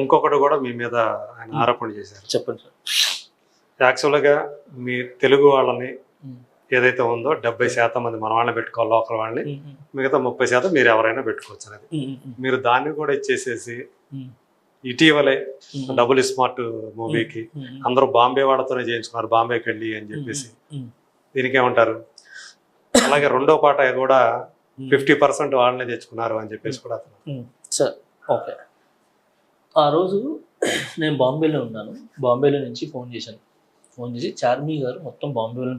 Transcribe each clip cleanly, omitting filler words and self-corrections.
ఇంకొకటి కూడా మీ మీద ఆయన ఆరోపణ చేశారు. చెప్పండి సార్. యాక్చువల్గా మీ తెలుగు వాళ్ళని ఏదైతే ఉందో 70% మంది మన వాళ్ళని పెట్టుకోవాలి, లోకల్ వాళ్ళని, మిగతా 30% మీరు ఎవరైనా పెట్టుకోవచ్చు అనేది. మీరు దాన్ని కూడా ఇచ్చేసేసి ఇటీవలే డబుల్ స్మార్ట్ మూవీకి అందరూ బాంబే వాళ్ళతోనే చేయించుకున్నారు, బాంబేకి వెళ్ళి అని చెప్పేసి. దీనికి ఏమంటారు? అలాగే రెండో పాట కూడా 50% వాళ్ళనే తెచ్చుకున్నారు అని చెప్పేసి కూడా సార్. ఓకే, ఆ రోజు నేను బాంబేలో ఉన్నాను. బాంబేలో నుంచి ఫోన్ చేసి చార్మి గారు మొత్తం బాంబేలో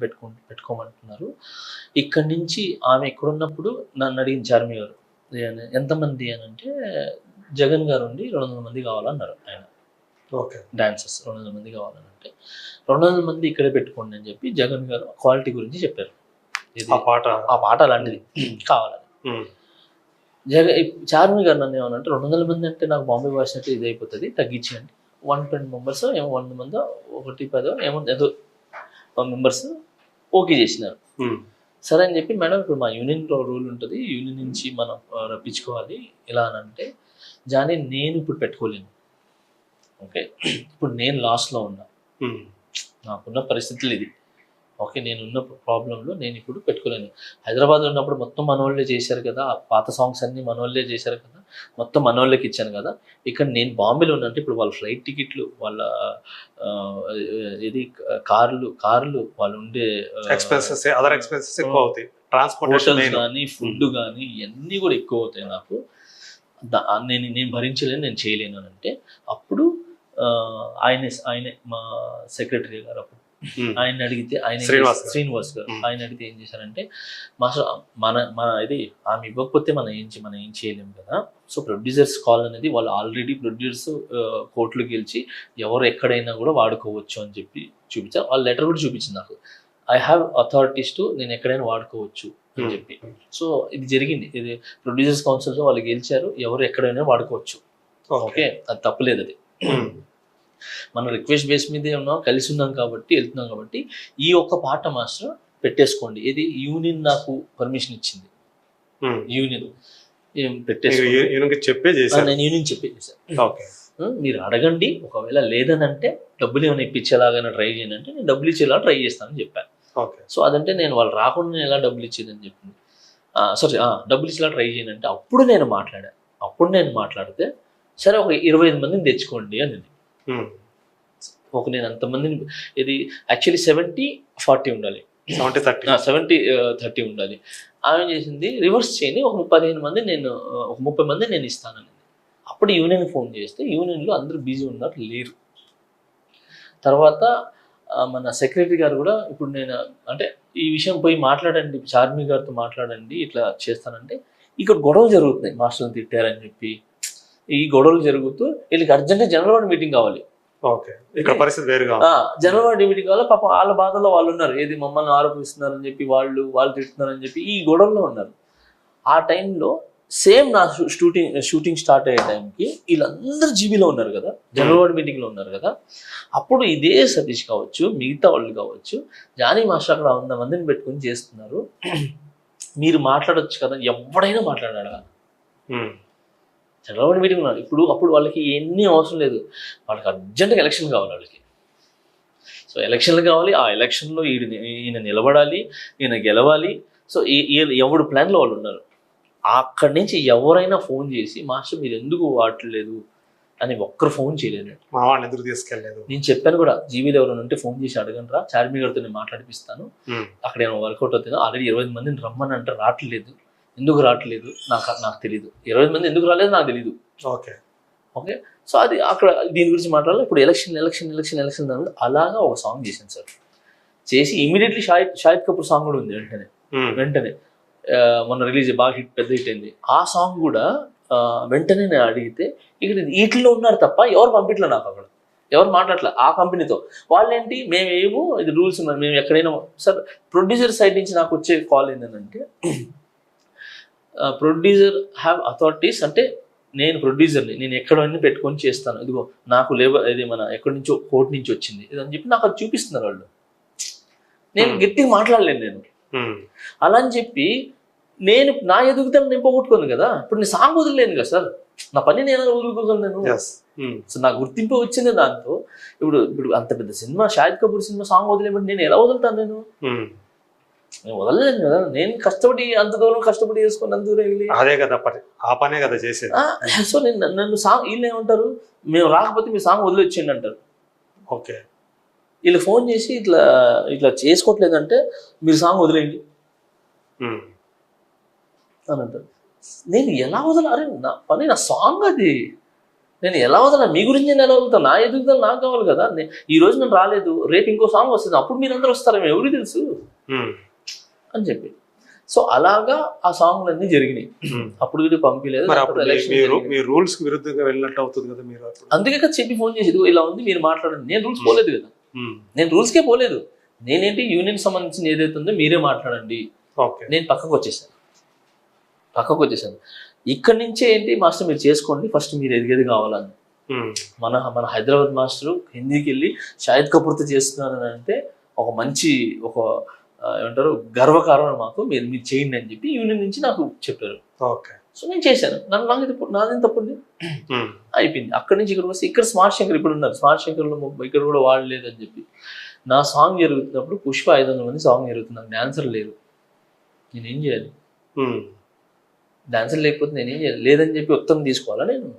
పెట్టుకోమంటున్నారు. ఇక్కడి నుంచి ఆమె ఎక్కడున్నప్పుడు నన్ను అడిగిన చార్మి గారు ఎంతమంది అని అంటే, జగన్ గారు ఉండి 200 మంది కావాలన్నారు ఆయన. ఓకే, డాన్సర్స్ 200 మంది కావాలని అంటే 200 మంది ఇక్కడే పెట్టుకోండి అని చెప్పి జగన్ గారు క్వాలిటీ గురించి చెప్పారు. ఆ పాట అలాంటిది కావాలని. చార్మి గారు నన్ను ఏమనంటే 200 మంది అంటే నాకు బాంబే భాష అంటే ఇది అయిపోతుంది, తగ్గించండి. 120 మెంబర్స్ ఏమో, 100 మంది 110 ఏమో ఏదో మెంబర్స్ ఓకే చేసినారు. సరే అని చెప్పి, మేడం ఇప్పుడు మా యూనియన్ రూల్ ఉంటుంది, యూనియన్ నుంచి మనం రప్పించుకోవాలి ఇలా అని అంటే, జానీ నేను ఇప్పుడు పెట్టుకోలేను. ఓకే, ఇప్పుడు నేను లాస్ట్లో ఉన్నా, నాకున్న పరిస్థితులు ఇది. ఓకే, నేనున్న ప్రాబ్లంలో నేను ఇప్పుడు పెట్టుకోలేను. హైదరాబాద్లో ఉన్నప్పుడు మొత్తం మనోళ్ళే చేశారు కదా, పాత సాంగ్స్ అన్నీ మనోళ్ళే చేశారు కదా, మొత్తం మనోళ్ళకి ఇచ్చాను కదా. ఇక్కడ నేను బాంబేలో ఉన్నంటే ఇప్పుడు వాళ్ళ ఫ్లైట్ టికెట్లు, వాళ్ళ ఇది కార్లు వాళ్ళు ఉండే ఎక్స్పెన్సెస్, అదర్ ఎక్స్పెన్సెస్ ఎక్కువ అవుతాయి. ట్రాన్స్పోర్టేషన్ కానీ ఫుడ్ కానీ ఇవన్నీ కూడా ఎక్కువ అవుతాయి నాకు. నేను భరించలేను, నేను చేయలేను అని అంటే, అప్పుడు ఆయనే మా సెక్రటరీ గారు అప్పుడు ఆయన అడిగితే, ఆయన శ్రీనివాస్ గారు ఆయన అడిగితే ఏం చేశారంటే, మాస్టర్ మన ఇది ఆమె ఇవ్వకపోతే మనం ఏం చేయలేము కదా. సో ప్రొడ్యూసర్స్ కాల్ అనేది వాళ్ళు ఆల్రెడీ ప్రొడ్యూసర్స్ కోర్టులు గెలిచి ఎవరు ఎక్కడైనా కూడా వాడుకోవచ్చు అని చెప్పి చూపించారు. వాళ్ళ లెటర్ కూడా చూపించింది నాకు. ఐ హ్యావ్ అథారిటీస్ టు, నేను ఎక్కడైనా వాడుకోవచ్చు అని చెప్పి. సో ఇది జరిగింది, ఇది ప్రొడ్యూసర్స్ కౌన్సిల్లో వాళ్ళు గెలిచారు, ఎవరు ఎక్కడైనా వాడుకోవచ్చు. ఓకే, అది తప్పలేదు. అది మనం రిక్వెస్ట్ బేస్ మీదే ఉన్నాం, కలిసి ఉన్నాం కాబట్టి వెళ్తున్నాం కాబట్టి ఈ ఒక్క పాట మాస్టర్ పెట్టేసుకోండి. ఇది యూనియన్ నాకు పర్మిషన్ ఇచ్చింది. యూనియన్ నేను యూనియన్ చెప్పే చేశాను. మీరు అడగండి, ఒకవేళ లేదని అంటే డబ్బులు ఏమైనా ఇప్పించేలాగా ట్రై చేయండి అంటే నేను డబ్బులు ఇచ్చేలా ట్రై చేస్తానని చెప్పాను. సో అదంటే నేను వాళ్ళు రాకుండా నేను ఎలా డబ్బులు ఇచ్చేదని చెప్పింది. సారీ, డబ్బులు ఇచ్చేలా ట్రై చేయండి అంటే అప్పుడు నేను మాట్లాడితే సరే ఒక 25 మందిని తెచ్చుకోండి అని. ఒక నేను అంతమందిని, ఇది యాక్చువల్లీ 70-40 ఉండాలి, 70-30 ఉండాలి. ఆమె చేసింది రివర్స్ చేయని ఒక 15 మంది నేను, ఒక 30 మంది నేను ఇస్తానని. అప్పుడు యూనియన్ ఫోన్ చేస్తే యూనియన్లో అందరూ బిజీ ఉన్నారు, లేరు. తర్వాత మన సెక్రటరీ గారు కూడా ఇప్పుడు నేను అంటే ఈ విషయం పోయి మాట్లాడండి, చార్మి గారితో మాట్లాడండి, ఇట్లా చేస్తానంటే ఇక్కడ గొడవ జరుగుతున్నాయి, మాస్టర్ని తిట్టారని చెప్పి. ఈ గొడవలు జరుగుతూ వీళ్ళకి అర్జెంట్గా జనరల్ బాడీ మీటింగ్ కావాలి. జనరల్ బాడీ మీటింగ్ కావాలి. పాప వాళ్ళ బాధలో వాళ్ళు ఉన్నారు, ఏది మమ్మల్ని ఆరోపిస్తున్నారని చెప్పి, వాళ్ళు తిడుతున్నారని చెప్పి ఈ గొడవల్లో ఉన్నారు. ఆ టైంలో సేమ్ నా షూటింగ్ స్టార్ట్ అయ్యే టైంకి వీళ్ళందరూ జీబీలో ఉన్నారు కదా, జనరల్ బాడీ మీటింగ్లో ఉన్నారు కదా. అప్పుడు ఇదే సతీష్ కావచ్చు, మిగతా వాళ్ళు కావచ్చు, జానీ మాస్టర్ అక్కడ 100 మందిని పెట్టుకుని చేస్తున్నారు, మీరు మాట్లాడొచ్చు కదా, ఎవడైనా మాట్లాడాడు. జనరల్ బాడీ మీటింగ్ ఉన్నారు అప్పుడు వాళ్ళకి ఎన్ని అవసరం లేదు, వాళ్ళకి అర్జెంట్గా ఎలక్షన్ కావాలి వాళ్ళకి. సో ఎలక్షన్లు కావాలి, ఆ ఎలక్షన్లో ఈయన నిలబడాలి, ఈయన గెలవాలి. సో ఎవడు ప్లాన్లో వాళ్ళు ఉన్నారు. అక్కడి నుంచి ఎవరైనా ఫోన్ చేసి మాస్టర్ మీరు ఎందుకు వాడలేదు అని ఒక్కరు ఫోన్ చేయలేదు, ఎందుకు తీసుకెళ్ళలేదు. నేను చెప్పాను కూడా, జీవీలో ఎవరైనా ఉంటే ఫోన్ చేసి అడగండి రా, చార్మి గారితో నేను మాట్లాడిపిస్తాను, అక్కడ ఏమైనా వర్కౌట్ అవుతుందో. ఆల్రెడీ 25 మందిని రమ్మని అంటే రావట్లేదు, ఎందుకు రావట్లేదు నాకు తెలియదు. 20 మంది ఎందుకు రాలేదు నాకు తెలియదు. ఓకే, సో అది అక్కడ దీని గురించి మాట్లాడాలి. ఇప్పుడు ఎలక్షన్ అలాగా ఒక సాంగ్ చేశాను సార్. చేసి ఇమీడియట్లీ షాహిద్ కపూర్ సాంగ్ కూడా ఉంది వెంటనే మొన్న రిలీజ్ బాగా పెద్ద హిట్ అయింది. ఆ సాంగ్ కూడా వెంటనే నేను అడిగితే ఇక్కడ వీటిలో ఉన్నారు తప్ప ఎవరు పంపిట్లే నాకు, అక్కడ ఎవరు మాట్లాడలే ఆ కంపెనీతో. వాళ్ళేంటి మేమేమో ఇది రూల్స్ ఉన్నాయి, మేము ఎక్కడైనా. సార్ ప్రొడ్యూసర్ సైడ్ నుంచి నాకు వచ్చే కాల్ ఏంటంటే, ప్రొడ్యూసర్ హ్యావ్ అథారిటీస్ అంటే, నేను ప్రొడ్యూసర్ని, నేను ఎక్కడన్నీ పెట్టుకొని చేస్తాను, ఇదిగో నాకు లేబర్ ఇది మన ఎక్కడి నుంచో కోర్టు నుంచి వచ్చింది ఇది అని చెప్పి నాకు అది చూపిస్తున్నారు వాళ్ళు. నేను గట్టిగా మాట్లాడలేను నేను అలా అని చెప్పి, నేను నా ఎదుగుదల నేను పోగొట్టుకోను కదా. ఇప్పుడు నేను సాంగ్ వదిలేను కదా సార్. నా పని నేను వదులుకోగలను. సో నాకు గుర్తింపు వచ్చింది దాంతో. ఇప్పుడు ఇప్పుడు అంత పెద్ద cinema, Shahid Kapoor cinema song వదిలేమంటే నేను ఎలా వదులుతాను? నేను వదలలేను కదా. నేను కష్టపడి అంత దూరం కష్టపడి చేసుకుని అంత దూరం వెళ్ళి అదే కదా ఆ పనే కదా చేసేది. సో నన్ను సాంగ్ వీళ్ళు ఏమంటారు, మేము రాకపోతే మీ సాంగ్ వదిలేచ్చేయండి అంటారు. ఓకే, వీళ్ళు ఫోన్ చేసి ఇట్లా ఇట్లా చేసుకోవట్లేదంటే మీరు సాంగ్ వదిలేయండి అని అంటారు. నేను ఎలా వదల? అరే నా పని, నా సాంగ్ అది, నేను ఎలా వదల? మీ గురించి నేను ఎలా వదులుతాను? నా ఎదుగుదల నాకు కావాలి కదా. ఈ రోజు నేను రాలేదు, రేపు ఇంకో సాంగ్ వస్తుంది, అప్పుడు మీరందరూ వస్తారేమో, ఎవరికి తెలుసు అని చెప్పి. సో అలాగా ఆ సాంగ్లన్నీ జరిగినాయి. అప్పుడు కూడా పంపించలేదు. రూల్స్ విరుద్ధంగా వెళ్ళినట్టు అవుతుంది కదా మీరు. అందుకే కదా చెప్పి ఫోన్ చేసి ఇలా ఉంది మీరు మాట్లాడండి. నేను రూల్స్ పోలేదు కదా, నేను రూల్స్కే పోలేదు. నేనేంటి యూనియన్ సంబంధించిన ఏదైతే ఉందో మీరే మాట్లాడండి. నేను పక్కకు వచ్చేసాను. ఇక్కడి నుంచే ఏంటి మాస్టర్ మీరు చేసుకోండి, ఫస్ట్ మీరు ఎదిగేది కావాలని. మన హైదరాబాద్ మాస్టర్ హిందీకి వెళ్ళి షాహిద్ కపూర్తో చేస్తున్నారని అంటే ఒక మంచి ఒక ఏమంటారు గర్వకారణం మాకు, మీరు చేయండి అని చెప్పి యూనియన్ నుంచి నాకు చెప్పారు. సో నేను చేశాను. నాదేం తప్పండి, అయిపోయింది. అక్కడి నుంచి ఇక్కడ వస్తే ఇక్కడ స్మార్ట్ శంకర్ ఇప్పుడు ఉన్నారు. స్మార్ట్ శంకర్లో ఇక్కడ కూడా వాడలేదు అని చెప్పి నా సాంగ్ జరుగుతున్నప్పుడు పుష్ప 500 మంది సాంగ్ జరుగుతుంది, నాకు డాన్సర్ లేరు, నేనేం చేయాలి? డాన్సర్ లేకపోతే నేనేం చేయాలి? లేదని చెప్పి ఉత్తరం తీసుకోవాలా నేను?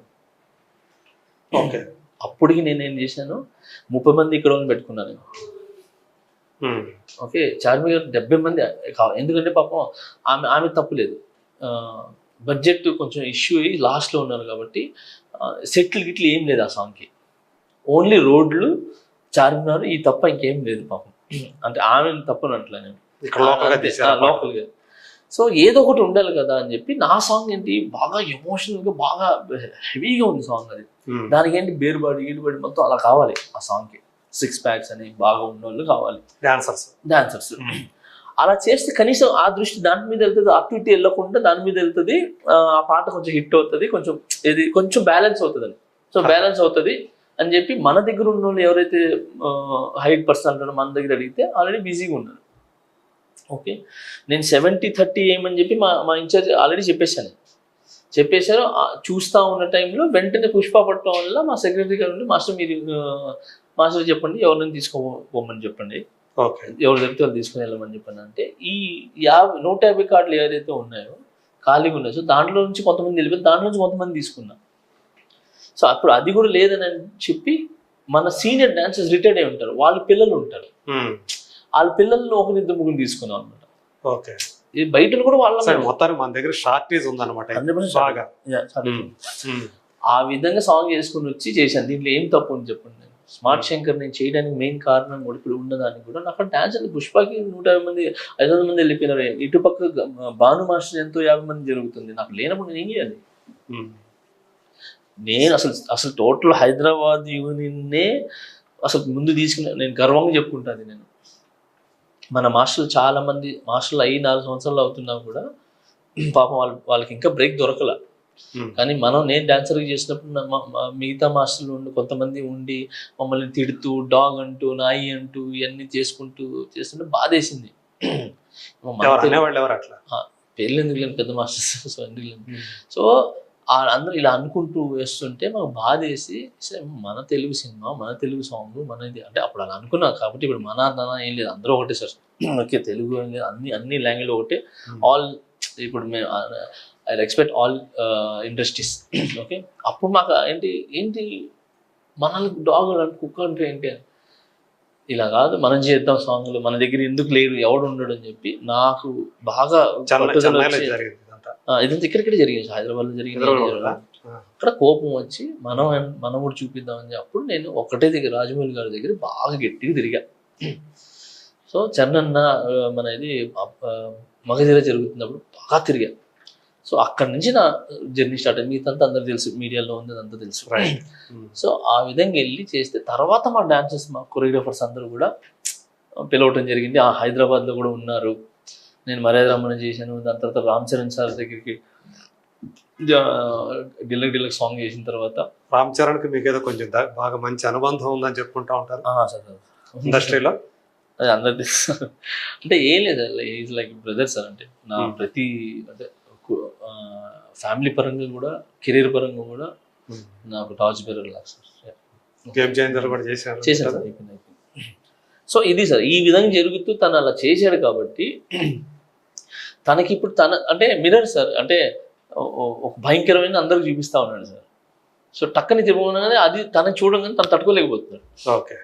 అప్పటికి నేనేం చేశాను, 30 మంది ఇక్కడ పెట్టుకున్నాను నేను. ఓకే, చార్మినార్ 70 మంది కావాలి. ఎందుకంటే పాపం ఆమె తప్పులేదు, బడ్జెట్ కొంచెం ఇష్యూ అయ్యి లాస్ట్లో ఉన్నారు కాబట్టి సెట్లు గిట్లు ఏం లేదు ఆ సాంగ్కి. ఓన్లీ రోడ్లు, చార్మినార్, ఈ తప్ప ఇంకేం లేదు పాపం. అంటే ఆమె తప్పనట్లే నేను లోకల్గా. సో ఏదో ఒకటి ఉండాలి కదా అని చెప్పి నా సాంగ్ ఏంటి బాగా ఎమోషనల్గా బాగా హెవీగా ఉంది సాంగ్. అది దానికి ఏంటి బేరుబాడి ఈడుబాడి మొత్తం అలా కావాలి ఆ సాంగ్కి. 6 ప్యాక్స్ అని బాగా ఉన్న వాళ్ళు కావాలి, డాన్సర్స్. అలా చేస్తే కనీసం ఆ దృష్టి దాని మీద వెళ్తుంది, అటు ఇటు వెళ్ళకుండా దాని మీద వెళ్తుంది. ఆ పాట కొంచెం హిట్ అవుతుంది, కొంచెం బ్యాలెన్స్ అవుతుంది. సో బ్యాలెన్స్ అవుతుంది అని చెప్పి మన దగ్గర ఉన్న వాళ్ళు ఎవరైతే హైట్ పర్సనాలిటీ మన దగ్గర అడిగితే ఆల్రెడీ బిజీగా ఉన్నారు. ఓకే, నేను 70-30 ఏమని చెప్పి మా ఇన్ఛార్జ్ ఆల్రెడీ చెప్పేశారు. చూస్తూ ఉన్న టైంలో వెంటనే పుష్ప పట్టడం వల్ల మా సెక్రటరీ గారు ఉండి మాస్టర్ చెప్పండి ఎవరిని తీసుకోమని చెప్పండి, ఎవరు దొరికితే వాళ్ళు తీసుకుని వెళ్ళమని చెప్పండి అంటే ఈ 150 కార్డులు ఏదైతే ఉన్నాయో ఖాళీగా ఉన్నాయి. సో దాంట్లో నుంచి కొంతమంది వెళ్ళిపోయి దాంట్లో నుంచి కొంతమంది తీసుకున్నా. సో అప్పుడు అది కూడా లేదని చెప్పి మన సీనియర్ డాన్సర్స్ రిటైర్డ్ అయి ఉంటారు, వాళ్ళ పిల్లలు ఉంటారు, వాళ్ళ పిల్లల్లో 1-2 తీసుకున్నాం అనమాట. బయట కూడా వాళ్ళ మొత్తానికి మన దగ్గర షార్టేజ్ ఉందన్నమాట. ఆ విధంగా సాంగ్ చేసుకుని వచ్చి చేశాను. దీంట్లో ఏం తప్పు అని చెప్పండి. నేను స్మార్ట్ శంకర్ నేను చేయడానికి మెయిన్ కారణం కూడా ఇప్పుడు ఉన్నదానికి కూడా నాకు డాన్స్ అంటే పుష్పకి 150 మంది 500 మంది వెళ్ళిపోయినారు. ఇటుపక్క భాను మాస్టర్ ఎంతో 50 మంది జరుగుతుంది. నాకు లేనప్పుడు నేను ఏం చేయాలి? నేను అసలు టోటల్ హైదరాబాద్ యూనియన్నే అసలు ముందు తీసుకుని నేను గర్వంగా చెప్పుకుంటాను. నేను మన మాస్టర్లు చాలా మంది మాస్టర్లు అయ్యి 4 సంవత్సరాలు అవుతున్నా కూడా పాపం వాళ్ళకి ఇంకా బ్రేక్ దొరకల. కానీ నేను డాన్సర్గా చేసినప్పుడు మిగతా మాస్టర్లు కొంతమంది ఉండి మమ్మల్ని తిడుతూ డాగ్ అంటూ నాయి అంటూ ఇవన్నీ చేస్తుంటే బాధేసింది. పేర్లు ఎందుకు లేని పెద్ద మాస్టర్స్ సో అందరూ ఇలా అనుకుంటూ వేస్తుంటే మాకు బాధేసి మన తెలుగు సినిమా మన తెలుగు సాంగ్ మనది అంటే అప్పుడు అలా అనుకున్నా. కాబట్టి ఇప్పుడు మన ఏం లేదు, అందరూ ఒకటే సార్. ఓకే, తెలుగు అన్ని లాంగ్వేజ్ ఒకటే. ఆల్ ఇప్పుడు మేము I respect all industries. Okay, అప్పుడు మాకు ఏంటి మనల్ని డాగ్ కుక్క అంటే ఏంటి ఇలా కాదు, మనం చేద్దాం సాంగ్లు, మన దగ్గర ఎందుకు లేడు ఎవడు ఉండడు అని చెప్పి నాకు బాగా ఇదంతా ఇక్కడిక్కడ జరిగింది, హైదరాబాద్లో జరిగింది. అక్కడ కోపం వచ్చి మనం కూడా చూపిద్దామని అప్పుడు నేను ఒకటే దగ్గర రాజమౌళి గారి దగ్గర బాగా గట్టిగా తిరిగా. సో చరణ్ మన ఇది మగధీర జరుగుతున్నప్పుడు బాగా తిరిగా. సో అక్కడి నుంచి నా జర్నీ స్టార్ట్ అయింది. మిగతా అందరూ తెలుసు, మీడియాలో ఉంది అంతా తెలుసు. సో ఆ విధంగా వెళ్ళి చేస్తే తర్వాత మా డాన్సర్స్ మా కొరియోగ్రాఫర్స్ అందరూ కూడా పిలవటం జరిగింది. ఆ హైదరాబాద్లో కూడా ఉన్నారు. నేను మర్యాద రమ్మని చేశాను. దాని తర్వాత రామ్ చరణ్ సార్ దగ్గరికి డిల్లక్ సాంగ్ చేసిన తర్వాత రామ్ చరణ్కి మీకు ఏదో కొంచెం బాగా మంచి అనుబంధం ఉందని చెప్పుకుంటా ఉంటారు ఇండస్ట్రీలో. అది అందరి అంటే ఏం లేదు, ఈజ్ లైక్ బ్రదర్ సార్. అంటే నా ప్రతి అంటే ఫ్యామిలీ పరంగా కూడా కెరీర్ పరంగా కూడా నాకు టార్చ్ బేరర్ లాగా సార్. గేమ్ చేంజర్ కూడా చేశారు. చేశాను సార్, అయిపోయింది. సో ఇది సార్ ఈ విధంగా జరుగుతూ తను అలా చేశాడు కాబట్టి తనకి ఇప్పుడు అంటే మిర్రర్ సార్, అంటే ఒక భయంకరమైన అందరికి చూపిస్తా ఉన్నాడు సార్. సో టక్కని తిరగగానే అది తనని చూడగానే తను తట్టుకోలేకపోతున్నాడు. ఓకే.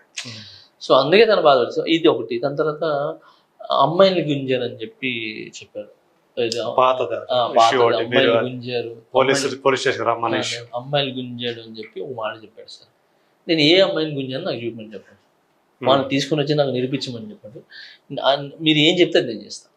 సో అందుకే తను బాధపడు. సో ఇది ఒకటి. దాని తర్వాత అమ్మాయిని గుంజారని చెప్పి చెప్పారు. అమ్మాయిలు గుంజారు, అమ్మాయిలు గుంజాడు అని చెప్పి ఒక మాట చెప్పాడు సార్. నేను ఏ అమ్మాయిని గుంజాను నాకు చూపమని చెప్పండి, వాళ్ళని తీసుకుని వచ్చి నాకు నిరూపించమని చెప్పండి, మీరు ఏం చెప్తే నేను చేస్తాను.